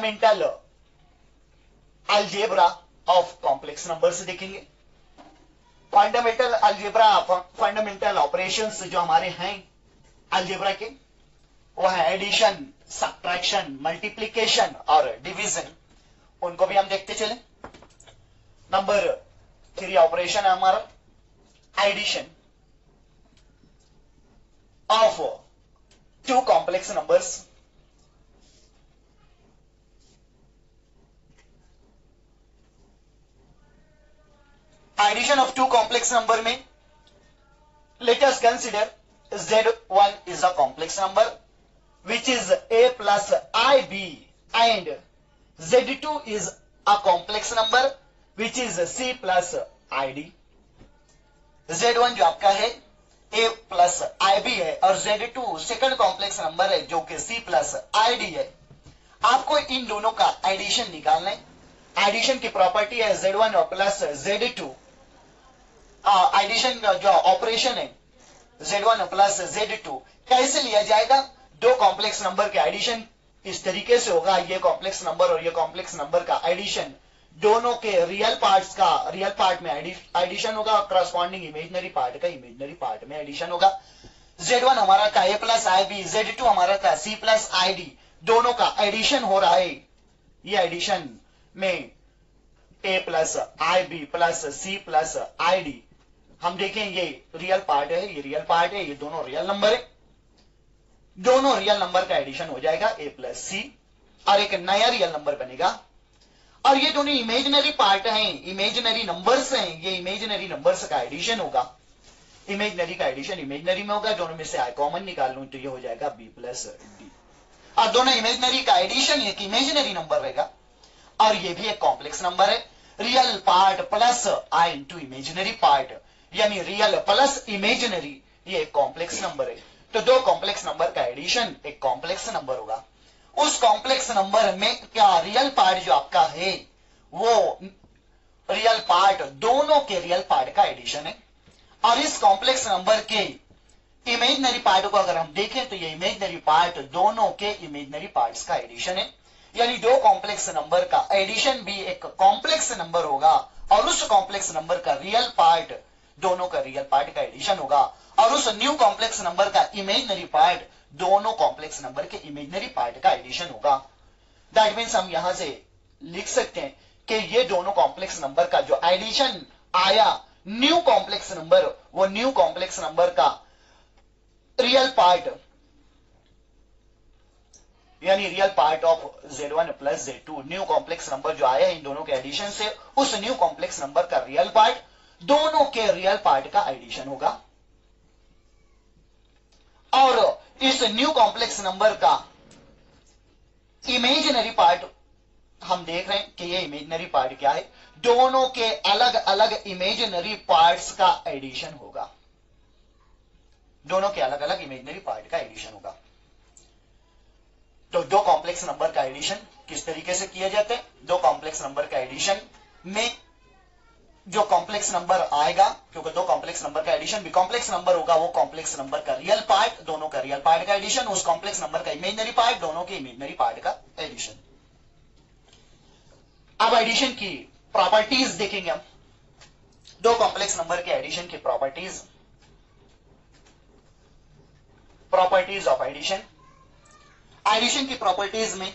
Fundamental algebra of complex numbers देखेंगे। Fundamental algebra, fundamental operations जो हमारे हैं अलजेब्रा के, वो है एडिशन, सब्ट्रैक्शन, मल्टीप्लिकेशन और डिवीजन। उनको भी हम देखते चले। नंबर 3 ऑपरेशन है हमारा addition of 2 complex numbers. Addition of 2 complex number में let us consider Z1 is a complex number which is a plus IB and Z2 is a complex number which is C plus ID। Z1 जो आपका है A plus IB है और Z2 second complex number है जो कि C plus ID है। आपको इन दोनों का एडिशन निकालना है। एडिशन की प्रॉपर्टी है Z1 प्लस Z2। एडिशन जो ऑपरेशन है Z1 प्लस Z2 कैसे लिया जाएगा? 2 कॉम्प्लेक्स नंबर के एडिशन इस तरीके से होगा। ये कॉम्प्लेक्स नंबर और ये कॉम्प्लेक्स नंबर का एडिशन, दोनों के रियल पार्ट में एडिशन होगा, करस्पॉन्डिंग इमेजिनरी पार्ट का इमेजिनरी पार्ट में एडिशन होगा। Z1 हमारा का A प्लस IB, Z2 हमारा का C प्लस ID, दोनों का एडिशन हो रहा है। ये एडिशन में A plus IB plus C plus ID, हम देखें ये रियल पार्ट है, ये रियल पार्ट है, ये दोनों रियल नंबर है। दोनों रियल नंबर का एडिशन हो जाएगा A प्लस C और एक नया रियल नंबर बनेगा। और ये दोनों इमेजिनरी पार्ट हैं, इमेजिनरी नंबर्स हैं, ये इमेजिनरी नंबर्स का एडिशन होगा। इमेजिनरी का एडिशन इमेजिनरी में होगा, दोनों में से आई कॉमन निकाल लूं तो ये हो जाएगा B प्लस D। और दोनों इमेजिनरी का एडिशन एक इमेजिनरी नंबर रहेगा और ये भी एक कॉम्प्लेक्स नंबर है। रियल पार्ट प्लस आई इंटू इमेजिनरी पार्ट, यानी रियल प्लस इमेजिनरी, ये एक कॉम्प्लेक्स नंबर है। तो 2 कॉम्प्लेक्स नंबर का एडिशन एक कॉम्प्लेक्स नंबर होगा। उस कॉम्प्लेक्स नंबर में क्या रियल पार्ट जो आपका है वो रियल पार्ट, दोनों के रियल पार्ट का एडिशन है। और इस कॉम्प्लेक्स नंबर के इमेजिनरी पार्ट को अगर हम देखें तो ये इमेजिनरी पार्ट दोनों के इमेजिनरी पार्ट्स का एडिशन है। यानी 2 कॉम्प्लेक्स नंबर का एडिशन भी एक कॉम्प्लेक्स नंबर होगा और उस कॉम्प्लेक्स नंबर का रियल पार्ट दोनों का रियल पार्ट का एडिशन होगा और उस न्यू कॉम्प्लेक्स नंबर का इमेजिनरी पार्ट दोनों कॉम्प्लेक्स नंबर के इमेजिनरी पार्ट का एडिशन होगा। दैट मीन्स हम यहां से लिख सकते हैं कि ये दोनों कॉम्प्लेक्स नंबर का जो एडिशन आया न्यू कॉम्प्लेक्स नंबर, वो न्यू कॉम्प्लेक्स नंबर का रियल पार्ट यानी real part of Z1 plus Z2, new complex number जो आया इन दोनों के एडिशन से, उस न्यू कॉम्प्लेक्स नंबर का रियल पार्ट दोनों के रियल पार्ट का एडिशन होगा। और इस न्यू कॉम्प्लेक्स नंबर का इमेजिनरी पार्ट हम देख रहे हैं कि ये इमेजिनरी पार्ट क्या है, दोनों के अलग अलग इमेजिनरी पार्ट्स का एडिशन होगा। दोनों के अलग अलग इमेजिनरी पार्ट का एडिशन होगा। तो 2 कॉम्प्लेक्स नंबर का एडिशन किस तरीके से किया जाता है? 2 कॉम्प्लेक्स नंबर का एडिशन में जो कॉम्प्लेक्स नंबर आएगा, क्योंकि 2 कॉम्प्लेक्स नंबर का एडिशन भी कॉम्प्लेक्स नंबर होगा, वो कॉम्प्लेक्स नंबर का रियल पार्ट, दोनों का रियल पार्ट का एडिशन, उस कॉम्प्लेक्स नंबर का इमेजिनरी पार्ट, दोनों के इमेजिनरी पार्ट का एडिशन। अब एडिशन की प्रॉपर्टीज देखेंगे हम। 2 कॉम्प्लेक्स नंबर के एडिशन की प्रॉपर्टीज ऑफ एडिशन। एडिशन की प्रॉपर्टीज में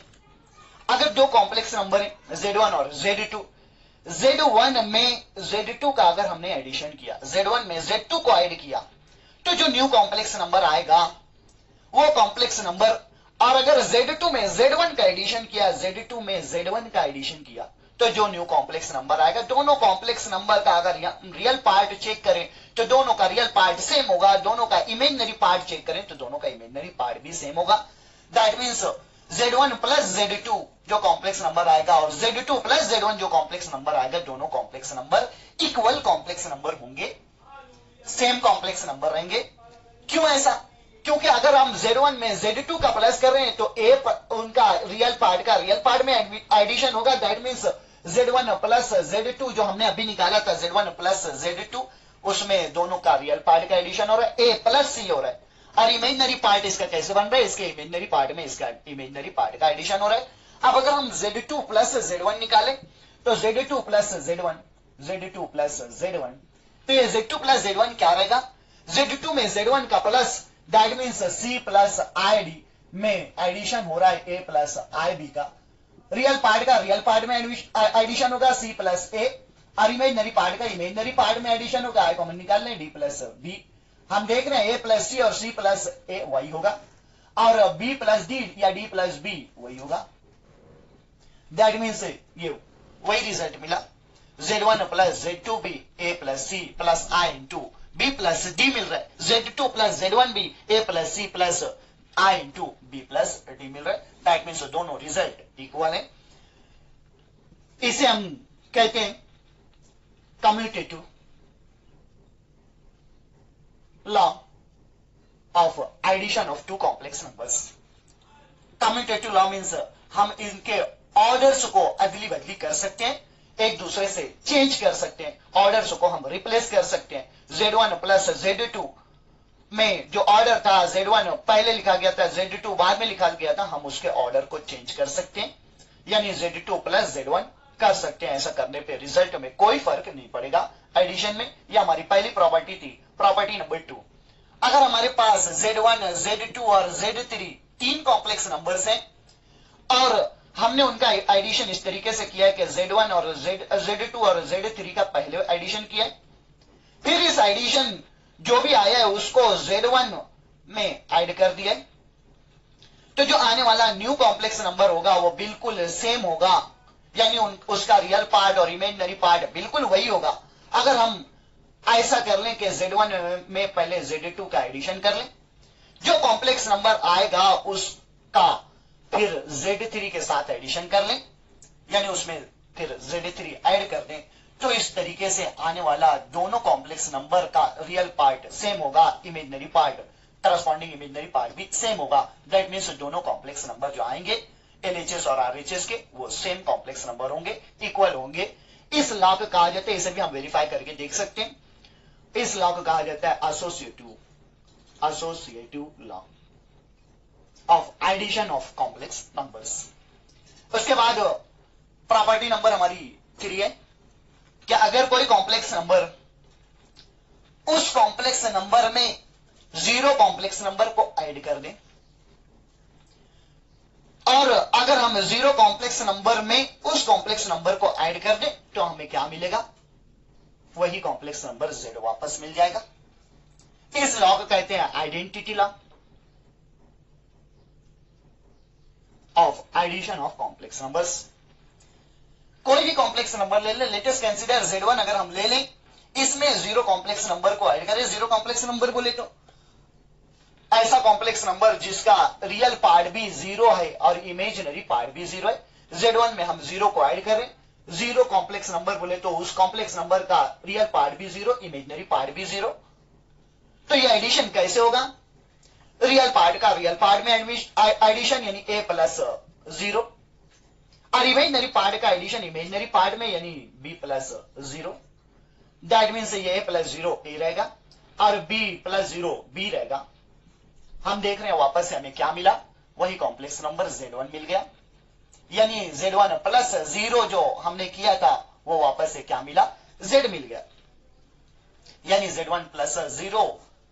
अगर 2 कॉम्प्लेक्स नंबर है Z1 और Z2, Z1 में Z2 का अगर हमने एडिशन किया, Z1 में Z2 को ऐड किया, तो जो न्यू कॉम्प्लेक्स नंबर आएगा वो कॉम्प्लेक्स नंबर, और अगर Z2 में Z1 का एडिशन किया, Z2 में Z1 का एडिशन किया, तो जो न्यू कॉम्प्लेक्स नंबर आएगा, दोनों कॉम्प्लेक्स नंबर का अगर रियल पार्ट चेक करें तो दोनों का रियल पार्ट सेम होगा, दोनों का इमेजिनरी पार्ट चेक करें तो दोनों का इमेजिनरी पार्ट भी सेम होगा। That means Z1 plus Z2 जो कॉम्प्लेक्स नंबर आएगा और Z2 प्लस Z1 जो कॉम्प्लेक्स नंबर आएगा, दोनों complex number equal complex number होंगे, सेम कॉम्प्लेक्स नंबर रहेंगे। क्यों ऐसा? क्योंकि अगर हम Z1 में Z2 का प्लस कर रहे हैं तो उनका रियल पार्ट में एडिशन होगा। That means Z1 plus Z2 जो हमने अभी निकाला था, Z1 प्लस Z2, उसमें दोनों का रियल पार्ट का एडिशन हो रहा है, A प्लस C हो रहा है। और इमेजिनरी पार्ट इसका कैसे बन रहा है? इसके इमेजिनरी पार्ट में इसका इमेजिनरी पार्ट का एडिशन हो रहा है। अब अगर हम Z2 प्लस Z1 निकालें तो Z2 plus Z1, Z2 plus Z1, तो ये Z2 प्लस Z1 क्या रहेगा? Z2 में Z1 का plus, that means C plus ID में एडिशन हो रहा है A प्लस IB का। रियल पार्ट का रियल पार्ट में एडिशन होगा C प्लस A, और इमेजनरी पार्ट का इमेजनरी पार्ट में एडिशन होगा, आई कॉमन निकाल लें D प्लस B। हम देख रहे हैं A प्लस C और C प्लस A वही होगा, और B प्लस D या D प्लस B वही होगा। दैट मीन्स ये वही रिजल्ट मिला, Z1 plus Z2B A plus C plus I into B plus D मिल रहा है, Z2 plus Z1B A plus C plus I into B plus D मिल रहा है। दैट मीन्स दोनों रिजल्ट इक्वल है। इसे हम कहते हैं commutative law of addition of two complex numbers. Commutative law means हम इनके ऑर्डर्स को अदली बदली कर सकते हैं, एक दूसरे से चेंज कर सकते हैं, ऑर्डर्स को हम रिप्लेस कर सकते हैं। Z1 प्लस Z2 में जो ऑर्डर था, Z1 पहले लिखा गया था, Z2 बाद में लिखा गया था, हम उसके ऑर्डर को चेंज कर सकते हैं, यानी Z2 प्लस Z1 कर सकते हैं। ऐसा करने पे रिजल्ट में कोई फर्क नहीं पड़ेगा एडिशन में। ये हमारी पहली प्रॉपर्टी थी। प्रॉपर्टी नंबर 2, अगर हमारे पास Z1, Z2 और Z3 तीन कॉम्प्लेक्स नंबर्स हैं और हमने उनका एडिशन इस तरीके से किया है कि Z1 और Z2 और Z3 का पहले एडिशन किया है, फिर इस एडिशन जो भी आया है उसको Z1 में ऐड कर दिया है, तो जो आने वाला न्यू कॉम्प्लेक्स नंबर होगा वो बिल्कुल सेम होगा, यानी उसका रियल पार्ट और इमेजिनरी पार्ट बिल्कुल वही होगा। अगर हम ऐसा कर लें कि Z1 में पहले Z2 का एडिशन कर लें, जो कॉम्प्लेक्स नंबर आएगा उसका फिर Z3 के साथ एडिशन कर लें, यानी उसमें फिर Z3 ऐड कर दें, तो इस तरीके से आने वाला दोनों कॉम्प्लेक्स नंबर का रियल पार्ट सेम होगा, imaginary part, corresponding imaginary part भी सेम होगा। दैट मीन्स दोनों कॉम्प्लेक्स नंबर जो आएंगे LHS और RHS के, वो सेम कॉम्प्लेक्स नंबर होंगे, इक्वल होंगे। इस लॉ को कहा जाता है, इसे भी हम वेरीफाई करके देख सकते हैं, इस लॉ को कहा जाता है associative law of addition of complex numbers. उसके बाद प्रॉपर्टी नंबर हमारी 3 है कि अगर कोई कॉम्प्लेक्स नंबर उस कॉम्प्लेक्स नंबर में जीरो कॉम्प्लेक्स नंबर को ऐड कर दें, और अगर हम जीरो कॉम्प्लेक्स नंबर में उस कॉम्प्लेक्स नंबर को ऐड कर दें तो हमें क्या मिलेगा? वही कॉम्प्लेक्स नंबर Z वापस मिल जाएगा। इस लॉ को कहते हैं identity law of addition of complex numbers. कोई भी कॉम्प्लेक्स नंबर ले लें, लेटेस्ट कंसीडर Z1 अगर हम ले लें, इसमें जीरो कॉम्प्लेक्स नंबर को ऐड करें, जीरो कॉम्प्लेक्स नंबर बोले तो ऐसा कॉम्प्लेक्स नंबर जिसका रियल पार्ट भी जीरो है और इमेजिनरी पार्ट भी जीरो है। Z1 में हम जीरो को ऐड करें, जीरो कॉम्प्लेक्स नंबर बोले तो उस कॉम्प्लेक्स नंबर का रियल पार्ट भी जीरो, इमेजिनरी पार्ट भी जीरो। तो ये एडिशन कैसे होगा? रियल पार्ट का रियल पार्ट में एडिशन यानी A प्लस 0, और इमेजिनरी पार्ट का एडिशन इमेजिनरी पार्ट में यानी B प्लस 0। दैट मीन्स ये A प्लस 0 A रहेगा और B प्लस 0 B रहेगा। हम देख रहे हैं वापस से हमें क्या मिला? वही कॉम्प्लेक्स नंबर Z1 मिल गया, यानी Z1 प्लस 0 जो हमने किया था वो वापस से क्या मिला? Z मिल गया, यानी Z1 प्लस 0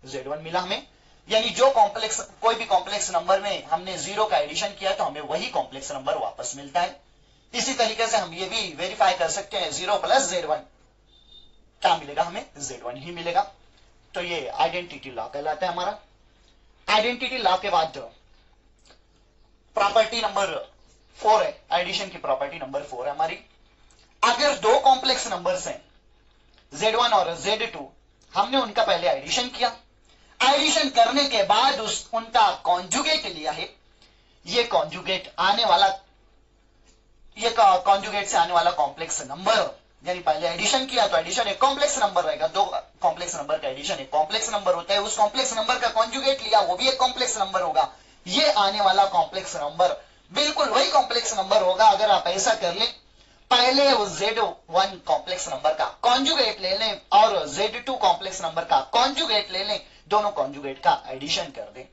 Z1 मिला हमें, यानी जो कॉम्प्लेक्स कोई भी कॉम्प्लेक्स नंबर में हमने 0 का एडिशन किया तो हमें वही कॉम्प्लेक्स नंबर वापस मिलता है। इसी तरीके से हम ये भी वेरीफाई कर सकते हैं, 0 प्लस Z1 क्या मिलेगा? हमें Z1 ही मिलेगा। तो ये आइडेंटिटी लॉ कहलाता है हमारा। आइडेंटिटी लॉ के बाद प्रॉपर्टी नंबर 4 है, एडिशन की प्रॉपर्टी नंबर 4 है हमारी। अगर दो कॉम्प्लेक्स नंबर्स हैं Z1 और Z2, हमने उनका पहले एडिशन किया, एडिशन करने के बाद उनका कॉन्जुगेट लिया है, ये कॉन्जुगेट आने वाला, ये कॉन्जुगेट से आने वाला कॉम्प्लेक्स नंबर, यानी पहले एडिशन किया तो एडिशन एक कॉम्प्लेक्स नंबर रहेगा, दो कॉम्प्लेक्स नंबर का एडिशन एक कॉम्प्लेक्स नंबर होता है, उस कॉम्प्लेक्स नंबर का कॉन्जुगेट लिया वो भी एक कॉम्प्लेक्स नंबर होगा। ये आने वाला कॉम्प्लेक्स नंबर बिल्कुल वही कॉम्प्लेक्स नंबर होगा। अगर आप ऐसा कर लें, पहले उस Z1 कॉम्प्लेक्स नंबर का कॉन्जुगेट ले लें और Z2 कॉम्प्लेक्स नंबर का कॉन्जुगेट ले लें, दोनों कॉन्जुगेट का एडिशन कर दें,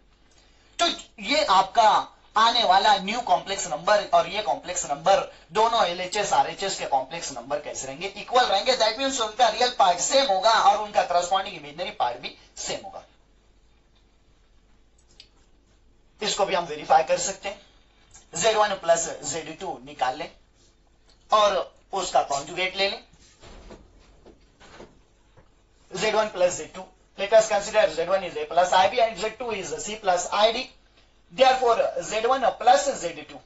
तो ये आपका आने वाला न्यू कॉम्प्लेक्स नंबर और ये कॉम्प्लेक्स नंबर दोनों एलएचएस आरएचएस के कॉम्प्लेक्स नंबर कैसे रहेंगे, इक्वल रहेंगे। दैट मीन्स उनका रियल पार्ट सेम होगा और उनका करस्पॉन्डिंग इमेजिनरी पार्ट भी सेम होगा। इसको भी हम वेरीफाई कर सकते हैं। Z1 प्लस Z2 निकाल लें और उसका कॉन्जुगेट ले लें। Z1 plus Z2. Let us consider Z1 is A plus IB and Z2 is C plus ID. Therefore, Z1 plus Z2.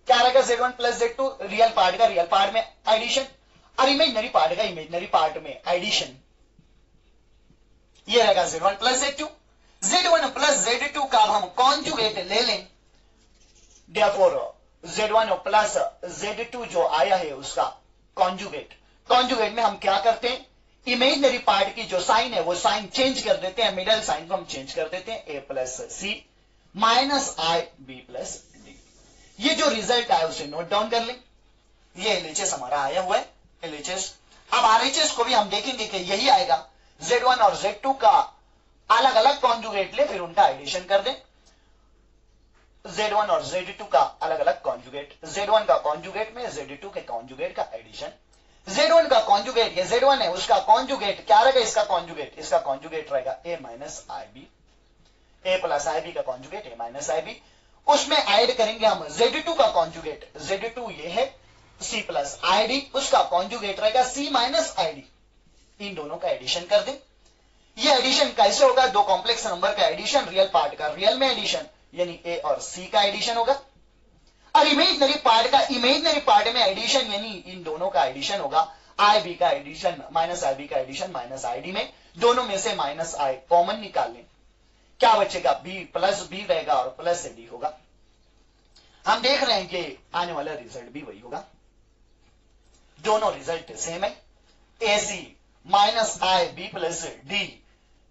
क्या रहेगा? Z1 plus Z2 real part का रियल पार्ट में एडिशन और इमेजिनरी पार्ट का imaginary part में addition. ये रहेगा Z1 plus Z2. Z1 plus Z2 का हम कॉन्जुगेट ले लें। Therefore, Z1 plus Z2 जो आया है उसका कॉन्जुगेट। कॉन्जुगेट में हम क्या करते हैं? इमेजिनरी पार्ट की जो साइन है वो साइन चेंज कर देते हैं, मिडल साइन को हम चेंज कर देते हैं, A plus C minus I B plus D. ये जो रिजल्ट आया उसे नोट डाउन कर लें। ये एलएचएस हमारा आया हुआ है, एलएचएस। अब आरएचएस को भी हम देखेंगे कि यही आएगा। Z1 और Z2 का अलग अलग कॉन्जुगेट ले, फिर उनका एडिशन कर दें। Z1 और Z2 का अलग अलग कॉन्जुगेट, Z1 का कॉन्जुगेट में Z2 के कॉन्जुगेट का एडिशन। Z1 का कॉन्जुगेट, ये Z1 है उसका कॉन्जुगेट क्या रहेगा? इसका कॉन्जुगेट, इसका कॉन्जुगेट रहेगा A minus I B, A plus I B का conjugate A minus I b. उसमें ऐड करेंगे हम Z2 का कॉन्जुगेट, Z2 ये है C प्लस आई डी, उसका कॉन्जुगेट रहेगा C माइनस आई डी। इन दोनों का एडिशन कर दें। ये एडिशन कैसे होगा? दो कॉम्प्लेक्स नंबर का एडिशन, रियल पार्ट का रियल में एडिशन, यानी A और C का एडिशन होगा और इमेजिनरी पार्ट का इमेजिनरी पार्ट में एडिशन, यानी इन दोनों का एडिशन होगा। आई बी का एडिशन माइनस आई बी का एडिशन माइनस आई डी में, दोनों में से माइनस आई कॉमन निकाल लें। क्या बचेगा? बी प्लस बी रहेगा और प्लस डी होगा। हम देख रहे हैं कि आने वाला रिजल्ट भी वही होगा, दोनों रिजल्ट सेम है। ए सी माइनस आई बी प्लस डी,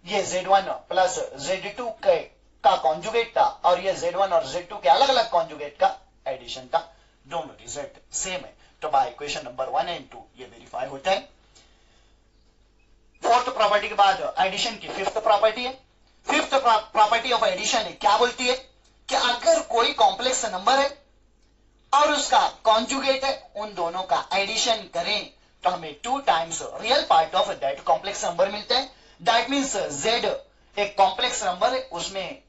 ये Z1 प्लस Z2 का कॉन्जुगेट था और ये Z1 और Z2 के अलग अलग कॉन्जुगेट का एडिशन था, दोनों रिजल्ट सेम है। तो बाय इक्वेशन नंबर 1 एंड 2 ये वेरीफाई होता है। फोर्थ प्रॉपर्टी के बाद एडिशन की फिफ्थ प्रॉपर्टी है। फिफ्थ प्रॉपर्टी ऑफ एडिशन है, क्या बोलती है कि अगर कोई कॉम्प्लेक्स नंबर है और उसका कॉन्जुगेट है, उन दोनों का एडिशन करें तो हमें 2 times real part of that complex number मिलता है। दैट मीन्स Z एक कॉम्प्लेक्स नंबर है, उसमें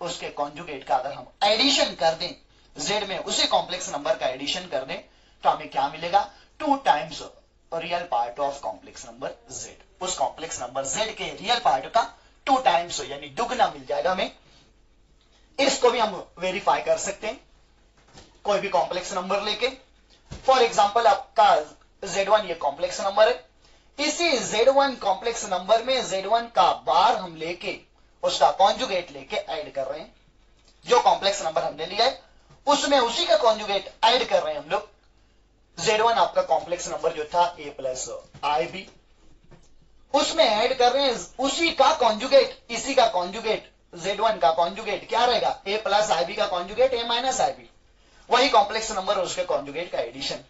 उसके कॉन्जुगेट का अगर हम एडिशन कर दें, Z में उसी कॉम्प्लेक्स नंबर का एडिशन कर दें तो हमें क्या मिलेगा? 2 times real part of complex number Z। उस कॉम्प्लेक्स नंबर Z के रियल पार्ट का 2 टाइम्स यानी दुगना मिल जाएगा हमें। इसको भी हम वेरीफाई कर सकते हैं कोई भी कॉम्प्लेक्स नंबर लेके। फॉर एग्जांपल आपका Z1 ये कॉम्प्लेक्स नंबर है, इसी Z1 कॉम्प्लेक्स नंबर में Z1 का बार हम लेके उसका कॉन्जुगेट लेके ऐड कर रहे हैं। जो कॉम्प्लेक्स नंबर हमने लिया है उसमें उसी का कॉन्जुगेट ऐड कर रहे हैं हम लोग। Z1 आपका कॉम्प्लेक्स नंबर जो था A प्लस आई बी, उसमें ऐड कर रहे हैं उसी का कॉन्जुगेट, इसी का कॉन्जुगेट। Z1 का कॉन्जुगेट क्या रहेगा? A प्लस आई बी का conjugate A minus I B, वही कॉम्प्लेक्स नंबर और उसके कॉन्जुगेट का एडिशन।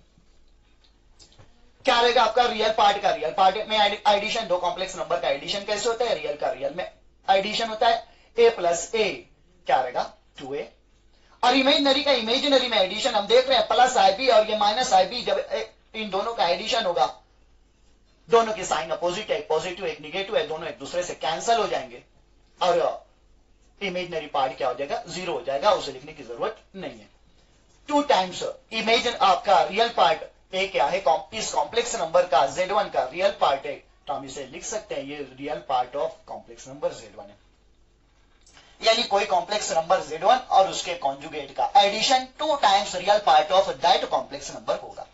क्या रहेगा आपका? रियल पार्ट का रियल पार्ट में एडिशन। दो कॉम्प्लेक्स नंबर का एडिशन कैसे होता है? रियल का रियल में एडिशन होता है। A प्लस A क्या रहेगा? 2A। और इमेजिनरी का इमेजिनरी में एडिशन हम देख रहे हैं, प्लस आई बी और ये माइनस आई बी, जब इन दोनों का एडिशन होगा, दोनों की साइन अपोजिट है, एक पॉजिटिव एक निगेटिव है, दोनों एक दूसरे से कैंसल हो जाएंगे और इमेजिनरी पार्ट क्या हो जाएगा? 0 हो जाएगा, उसे लिखने की जरूरत नहीं है। 2 टाइम्स इमेजिन आपका रियल पार्ट ए क्या है? इस कॉम्प्लेक्स नंबर का Z1 का रियल पार्ट है, तो हम इसे लिख सकते हैं ये real part of complex number Z1 है। यानी कोई कॉम्प्लेक्स नंबर Z1 और उसके कॉन्जुगेट का addition 2 times real part of that complex number होगा।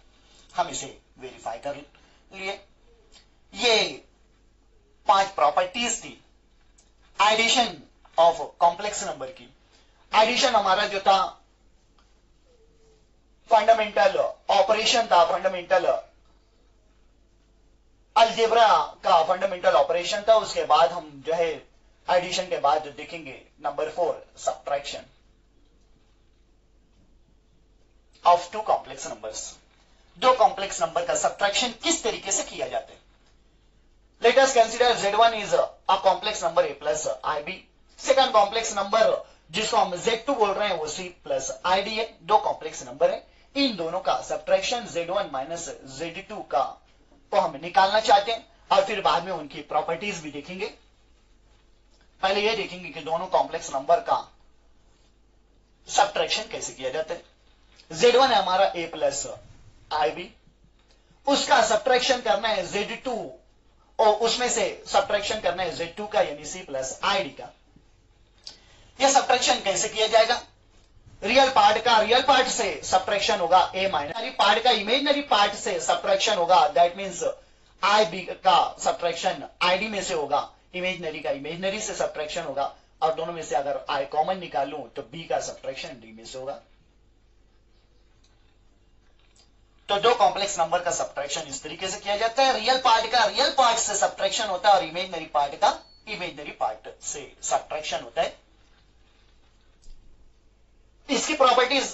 हम इसे वेरीफाई कर लिए। ये 5 प्रॉपर्टीज थी एडिशन ऑफ कॉम्प्लेक्स नंबर की। एडिशन हमारा जो था फंडामेंटल ऑपरेशन था, फंडामेंटल अलजेब्रा का फंडामेंटल ऑपरेशन था। उसके बाद हम जो है एडिशन के बाद देखेंगे number 4 subtraction of 2 complex numbers. 2 complex number का सब्ट्रैक्शन किस तरीके से किया जाता है? Let us consider Z1 is a complex number A plus IB, second complex number जिसको हम Z2 बोल रहे हैं वो C प्लस ID है, दो कॉम्प्लेक्स नंबर है। इन दोनों का सब्ट्रैक्शन Z1 माइनस Z2 का को हम निकालना चाहते हैं और फिर बाद में उनकी प्रॉपर्टीज भी देखेंगे। पहले ये देखेंगे कि दोनों कॉम्प्लेक्स नंबर का सब्ट्रैक्शन कैसे किया जाता है। Z1 है हमारा A प्लस IB, उसका सब्ट्रैक्शन करना है Z2 और उसमें से सब्ट्रैक्शन करना है Z2 का यानी C प्लस ID का। यह सब्ट्रैक्शन कैसे किया जाएगा? रियल पार्ट का रियल पार्ट से सब्ट्रैक्शन होगा A माइनस पार्ट का इमेजिनरी पार्ट से सब्ट्रैक्शन होगा, दैट मीन्स IB का सब्ट्रैक्शन ID में से होगा, इमेजिनरी का इमेजिनरी से सब्ट्रैक्शन होगा और दोनों में से अगर I कॉमन निकालूं तो B का सब्ट्रैक्शन D में से होगा। तो दो कॉम्प्लेक्स नंबर का सब्ट्रैक्शन इस तरीके से किया जाता है। रियल पार्ट का रियल पार्ट से सब्ट्रैक्शन होता है और इमेजिनरी पार्ट का इमेजिनरी पार्ट से सब्ट्रैक्शन होता है। इसकी प्रॉपर्टीज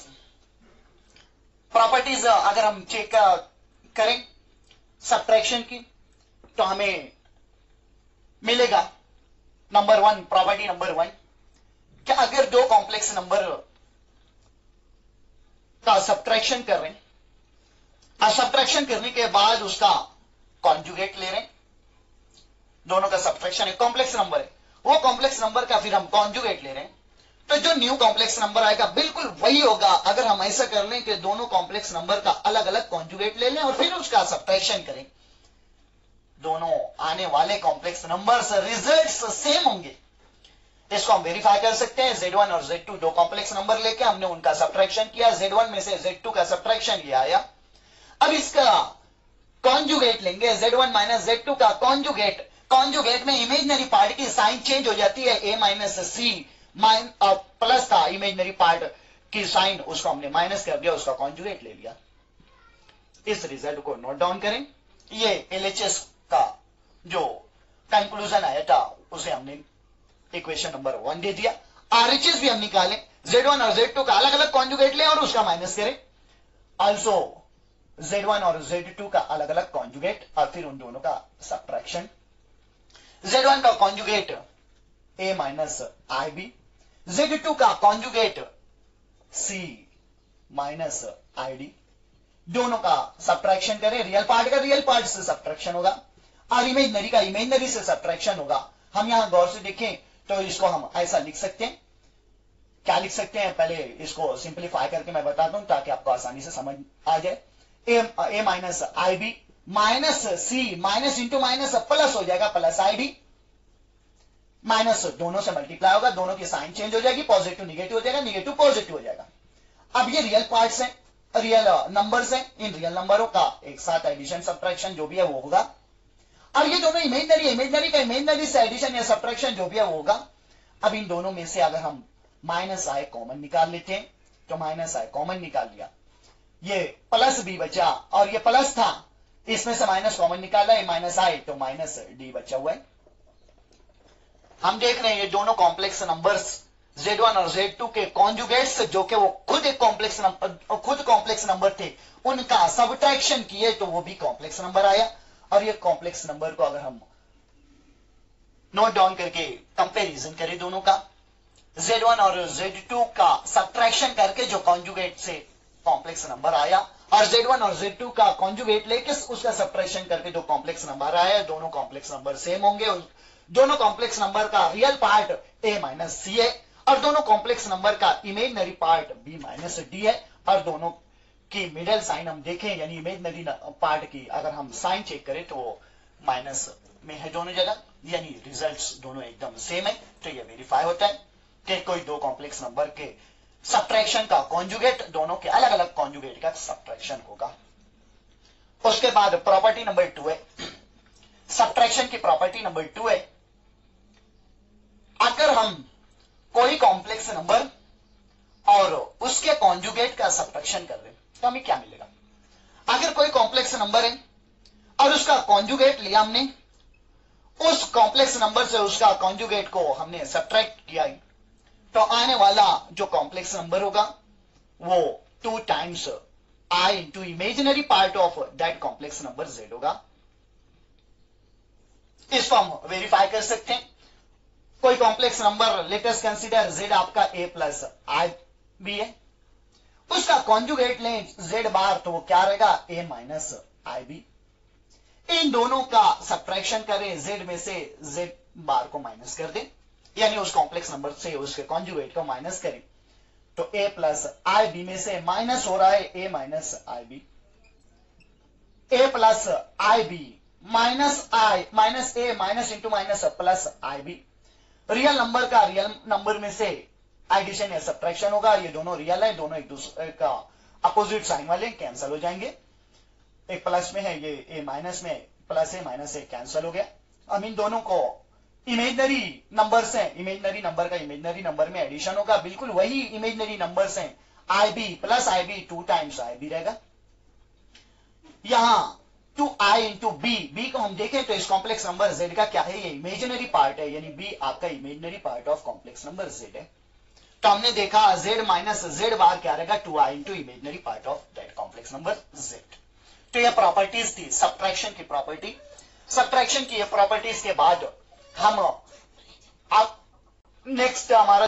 अगर हम चेक करें सब्ट्रैक्शन की तो हमें मिलेगा number one, property number one, कि अगर दो कॉम्प्लेक्स नंबर का सब्ट्रैक्शन कर रहे हैं और सब्ट्रैक्शन करने के बाद उसका कॉन्जुगेट ले रहे हैं, दोनों का सब्ट्रैक्शन एक कॉम्प्लेक्स नंबर है, वो कॉम्प्लेक्स नंबर का फिर हम कॉन्जुगेट ले रहे हैं, तो जो न्यू कॉम्प्लेक्स नंबर आएगा बिल्कुल वही होगा अगर हम ऐसा कर लें कि दोनों कॉम्प्लेक्स नंबर का अलग अलग कॉन्जुगेट ले लें और फिर उसका सब्ट्रैक्शन करें। दोनों आने वाले कॉम्प्लेक्स नंबर्स रिजल्ट्स सेम होंगे। इसको हम वेरीफाई कर सकते हैं। Z1 और Z2 दो कॉम्प्लेक्स नंबर लेके हमने उनका सब्ट्रैक्शन किया, Z1 में से Z2 का सब्ट्रैक्शन ये आया। अब इसका कॉन्जुगेट लेंगे, Z1 माइनस Z2 का कॉन्जुगेट। कॉन्जुगेट में इमेजिनरी पार्ट की साइन चेंज हो जाती है, A माइनस C प्लस था इमेजिनरी पार्ट की साइन, उसको हमने माइनस कर दिया, उसका कॉन्जुगेट ले लिया। इस रिजल्ट को नोट डाउन करें। ये LHS का जो कंक्लूजन आया था उसे हमने इक्वेशन नंबर 1 दे दिया। RHS भी हम निकालें, Z1 और Z2 का अलग अलग कॉन्जुगेट लें और उसका माइनस करें। ऑल्सो Z1 और Z2 का अलग अलग कॉन्जुगेट और फिर उन दोनों का सब्ट्रैक्शन। Z1 का conjugate A minus IB, Z2 का कॉन्जुगेट C माइनस ID, दोनों का सब्ट्रैक्शन करें। रियल पार्ट का रियल पार्ट से सब्ट्रैक्शन होगा और इमेजिनरी का इमेजिनरी से सब्ट्रैक्शन होगा। हम यहां गौर से देखें तो इसको हम ऐसा लिख सकते हैं। क्या लिख सकते हैं? पहले इसको सिंप्लीफाई करके मैं बताता हूं ताकि आपको आसानी से समझ आ जाए। A minus IB minus C minus into minus plus हो जाएगा, प्लस ID माइनस दोनों से मल्टीप्लाई होगा, दोनों की साइन चेंज हो जाएगी, पॉजिटिव निगेटिव हो जाएगा, निगेटिव पॉजिटिव हो जाएगा। अब ये रियल पार्ट्स हैं, रियल नंबर्स हैं, इन रियल नंबरों का एक साथ एडिशन सब्ट्रैक्शन जो भी है वो होगा। और ये दोनों इमेजिनरी, इमेजिनरी का इमेजिनरी से एडिशन या सब्ट्रैक्शन जो भी है वो होगा। अब इन दोनों में से अगर हम माइनस I कॉमन निकाल लेते हैं तो माइनस I कॉमन निकाल लिया, ये प्लस B बचा और ये प्लस था, इसमें से माइनस कॉमन निकाला, ये माइनस I तो माइनस D बचा हुआ है। हम देख रहे हैं ये दोनों कॉम्प्लेक्स नंबर्स Z1 और Z2 के कॉन्जुगेट्स जो कि वो खुद एक कॉम्प्लेक्स नंबर थे, उनका सब्ट्रैक्शन किए तो वो भी कॉम्प्लेक्स नंबर आया। और ये कॉम्प्लेक्स नंबर को अगर हम नोट डाउन करके कंपैरिजन करें दोनों का, Z1 और Z2 का सब्ट्रैक्शन करके जो कॉन्जुगेट से कॉम्प्लेक्स नंबर आया और Z1 और Z2 का कॉन्जुगेट लेके उसका सब्ट्रैक्शन करके जो कॉम्प्लेक्स नंबर आया, दोनों कॉम्प्लेक्स नंबर सेम होंगे। दोनों कॉम्प्लेक्स नंबर का real part A minus C है और दोनों कॉम्प्लेक्स नंबर का imaginary part B minus D है। और दोनों की मिडल साइन हम देखें यानी इमेजिनरी पार्ट की अगर हम साइन चेक करें तो वो माइनस में है दोनों जगह, यानी रिजल्ट्स दोनों एकदम सेम है। तो ये वेरीफाई होता है कि कोई दो कॉम्प्लेक्स नंबर के सब्ट्रैक्शन का कॉन्जुगेट दोनों के अलग अलग कॉन्जुगेट का सब्ट्रैक्शन होगा। उसके बाद प्रॉपर्टी नंबर 2 है, सब्ट्रैक्शन की प्रॉपर्टी नंबर 2 है, अगर हम कोई कॉम्प्लेक्स नंबर और उसके कॉन्जुगेट का सब्ट्रैक्शन कर रहे तो हमें क्या मिलेगा? अगर कोई कॉम्प्लेक्स नंबर है और उसका कॉन्जुगेट लिया हमने, उस कॉम्प्लेक्स नंबर से उसका कॉन्जुगेट को हमने सब्ट्रैक्ट किया तो आने वाला जो कॉम्प्लेक्स नंबर होगा वो 2 times I into imaginary part of that complex number Z होगा। इसको हम वेरीफाई कर सकते हैं। कोई complex number, let us consider z आपका a प्लस आई बी है, उसका कॉन्जुगेट लें z बार, तो वो क्या रहेगा, a माइनस आई बी। इन दोनों का सब्ट्रैक्शन करें, z में से z बार को माइनस कर दें, यानी उस कॉम्प्लेक्स नंबर से उसके कॉन्जुगेट को माइनस करें, तो a प्लस आई बी में से माइनस हो रहा है a minus I B, a plus I B minus I minus A minus into minus plus I B. Real number का रियल नंबर में से एडिशन या सब्ट्रैक्शन होगा, ये दोनों रियल है, दोनों एक दूसरे का अपोजिट साइन वाले कैंसिल हो जाएंगे, एक प्लस में है, ये ए माइनस में, plus a minus a cancel हो गया। अब इन दोनों को इमेजनरी नंबर्स हैं, इमेजनरी नंबर का इमेजनरी नंबर में एडिशन होगा, बिल्कुल वही इमेजनरी नंबर्स हैं, i B plus I b 2 times i b रहेगा। यहां 2i इंटू बी, बी को हम देखें तो इस कॉम्प्लेक्स नंबर z का क्या है, ये इमेजिनरी पार्ट है, यानी b आपका imaginary part of complex number z है। तो हमने देखा z माइनस z बार क्या रहेगा, 2i into imaginary part of that complex number z। तो ये प्रॉपर्टीज थी सब्ट्रैक्शन की प्रॉपर्टी। सब्ट्रैक्शन की ये प्रॉपर्टीज के बाद हम अब नेक्स्ट हमारा